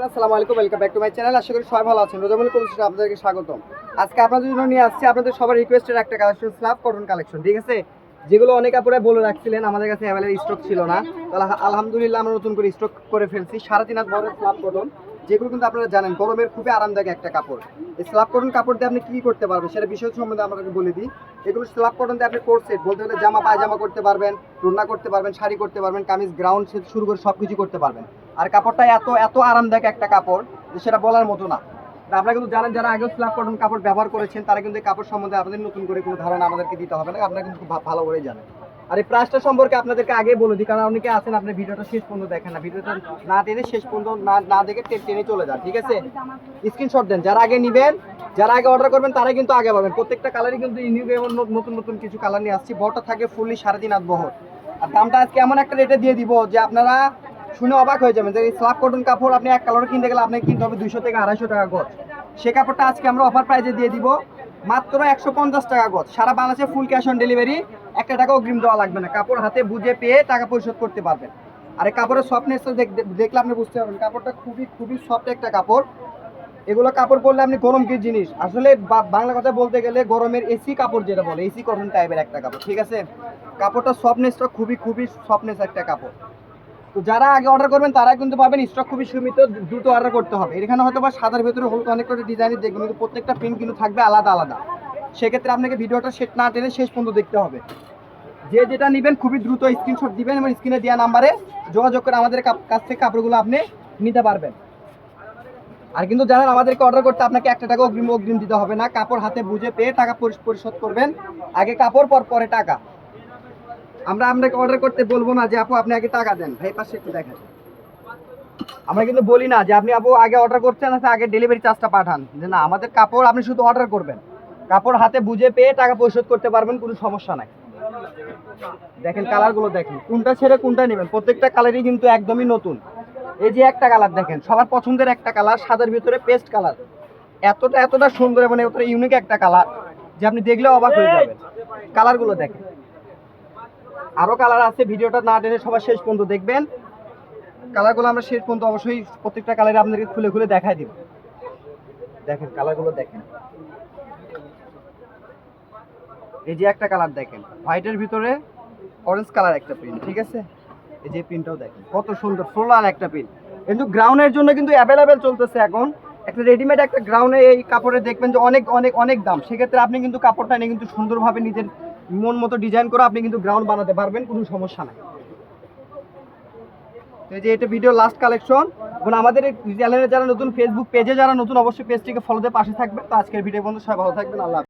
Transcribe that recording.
আসসালামু আলাইকুম, welcome back to my channel. আশা করি সবাই ভালো আছেন। রোজামুল কলসিতে আপনাদেরকে স্বাগতম। আজকে আপনাদের জন্য নিয়ে আসছি আপনাদের সবার রিকোয়েস্টের একটা কালেকশন, স্ল্যাব কটন কালেকশন। ঠিক আছে, যেগুলো অনেক আপুরা বলে রাখছিলেন আমাদের কাছে অ্যাভেলেবল স্টক ছিল না, তাহলে আলহামদুলিল্লাহ আমরা নতুন করে স্টক করে ফেলছি। 3.5 হাত বড় স্ল্যাব কটন, যেগুলো কিন্তু আপনারা জানেন গরমের খুবই আরামদায়ক একটা কাপড়। এই স্ল্যাব কটন কাপড় দিয়ে আপনি কি করতে পারবেন সেটা বিষয় সম্বন্ধে আপনাকে বলে দিই। এগুলো স্ল্যাব কটন দিয়ে আপনি কোট সেট বলতে গেলে জামা পায়জামা করতে পারবেন, রুন্না করতে পারবেন, শাড়ি করতে পারবেন, কামিজ গ্রাউন্ড সেট শুরু করে সব কিছু করতে পারবেন। আর কাপড়টা এত এত আরামদায়ক একটা কাপড় যে সেটা বলার মতো না। আপনারা কিন্তু জানেন, যারা আগেও স্ল্যাব কটন কাপড় ব্যবহার করেছেন তারা কিন্তু এই কাপড় সম্বন্ধে আপনাদের নতুন করে কোনো ধারণা আমাদেরকে দিতে হবে না, আপনারা কিন্তু খুব ভালো করে জানেন। আর এই প্রাইসটা সম্পর্কে আপনাদেরকে আগে বলে দিই, কারণ অনেকে আছেন আপনি ভিডিওটা শেষ পর্যন্ত দেখেন না, ভিডিওটা না টেনে শেষ পর্যন্ত না দেখে টেনে চলে যান। ঠিক আছে, স্ক্রিনশট দেন। যারা আগে নেবেন, যারা আগে অর্ডার করবেন তারাই কিন্তু আগে পাবেন। প্রত্যেকটা কালারই কিন্তু নিউ এবং নতুন নতুন কিছু কালার নিয়ে আসছি। বড়টা থাকে ফুললি 3.5 হাত বহর। আর দামটা আজকে এমন একটা রেটে দিয়ে দিব যে আপনারা শুনে অবাক হয়ে যাবেন যে এই স্ল্যাব কটন কাপড় আপনি এক কালার কিনতে গেলে আপনাকে কিনতে হবে 200 থেকে 250 টাকা গজ। সে কাপড়টা আজকে আমরা অফার প্রাইসে দিয়ে দিব মাত্র 150 টাকা গজ। সারা বাংলাদেশে ফুল ক্যাশ অন ডেলিভারি, 1 টাকা অগ্রিম দেওয়া লাগবে না। কাপড় হাতে বুঝে পেয়ে টাকা পরিশোধ করতে পারবেন। আর এই কাপড়ের সফটনেসটা দেখলে আপনি বুঝতে পারবেন কাপড়টা খুবই খুবই সফট একটা কাপড়। এগুলো কাপড় পরলে আপনি গরম কি জিনিস, আসলে বাংলা কথা বলতে গেলে গরমের এসি কাপড় যেটা বলে, এসি কটন টাইপের একটা কাপড়। ঠিক আছে, কাপড়টা সফটনেসটা খুবই খুবই সফটনেস একটা কাপড়। তো যারা আগে অর্ডার করবেন তারা কিন্তু পাবেন, স্টক খুবই সীমিত, দ্রুত অর্ডার করতে হবে। এখানে হয়তো বা সাদার ভেতরে হলুদ অনেক কটা ডিজাইনের দেখবেন, কিন্তু প্রত্যেকটা প্রিন্ট কিন্তু থাকবে আলাদা আলাদা। সেক্ষেত্রে আপনাকে ভিডিওটা সেট না টেনে শেষ পর্যন্ত দেখতে হবে। যে যেটা নেবেন খুবই দ্রুত স্ক্রিনশট দিবেন এবং স্ক্রিনে দেওয়া নাম্বারে যোগাযোগ করে আমাদের কাছ থেকে কাপড়গুলো আপনি নিতে পারবেন। আর কিন্তু জানেন, আমাদেরকে অর্ডার করতে আপনাকে 1 টাকা অগ্রিম দিতে হবে না। কাপড় হাতে বুঝে পেয়ে টাকা পরিশোধ করবেন। আগে কাপড় পরে টাকা। আমরা আপনাকে অর্ডার করতে বলবো না যে আপু আপনি আগে টাকা দেন। ভাই পাশে একটু দেখেন, আমরা কিন্তু বলি না যে আপনি আপু আগে অর্ডার করছেন আছে আগে ডেলিভারি চার্জটা পাঠান, যে না, আমাদের কাপড় আপনি শুধু অর্ডার করবেন, কাপড় হাতে বুঝে পেয়ে টাকা পরিশোধ করতে পারবেন, কোনো সমস্যা নাই। দেখেন কালারগুলো দেখেন, কোনটা ছেড়ে কোনটা নেবেন। প্রত্যেকটা কালারই কিন্তু একদমই নতুন। এই যে একটা কালার দেখেন, সবার পছন্দের একটা কালার, সাদার ভিতরে পেস্ট কালার। এতটা সুন্দর এবং এতটা ইউনিক একটা কালার যে আপনি দেখলে অবাক হয়ে যাবেন। কালারগুলো দেখেন, আরও কালার আছে, ভিডিওটা না টেনে সবার শেষ পর্যন্ত দেখবেন। কালারগুলো আমরা শেষ পর্যন্ত অবশ্যই প্রত্যেকটা কালারে আপনাদেরকে খুলে খুলে দেখায় দিব। দেখেন কালারগুলো দেখেন, এই যে একটা কালার দেখেন, হোয়াইটের ভিতরে অরেঞ্জ কালার একটা প্রিন্ট। ঠিক আছে, এই যে প্রিন্টটাও দেখেন কত সুন্দর, ফ্লোরাল একটা প্রিন্ট। কিন্তু গ্রাউন্ডের জন্য কিন্তু অ্যাভেলেবেল চলতেছে এখন। একটা রেডিমেড একটা গ্রাউন্ডে এই কাপড়ে দেখবেন যে অনেক অনেক অনেক দাম। সেক্ষেত্রে আপনি কিন্তু কাপড়টা নিয়ে কিন্তু সুন্দরভাবে নিজের মন মতো ডিজাইন করে আপনি কিন্তু গ্রাউন্ড বানাতে পারবেন, কোনো সমস্যা নাই। এই যে এটা ভিডিও লাস্ট কালেকশন। এবং আমাদের এই চ্যানেলে যারা নতুন, ফেসবুক পেজে যারা নতুন, অবশ্যই পেজটিকে ফলোতে পাশে থাকবে। তো আজকের ভিডিও বন্ধু সবাই ভালো থাকবেন, আল্লাহ।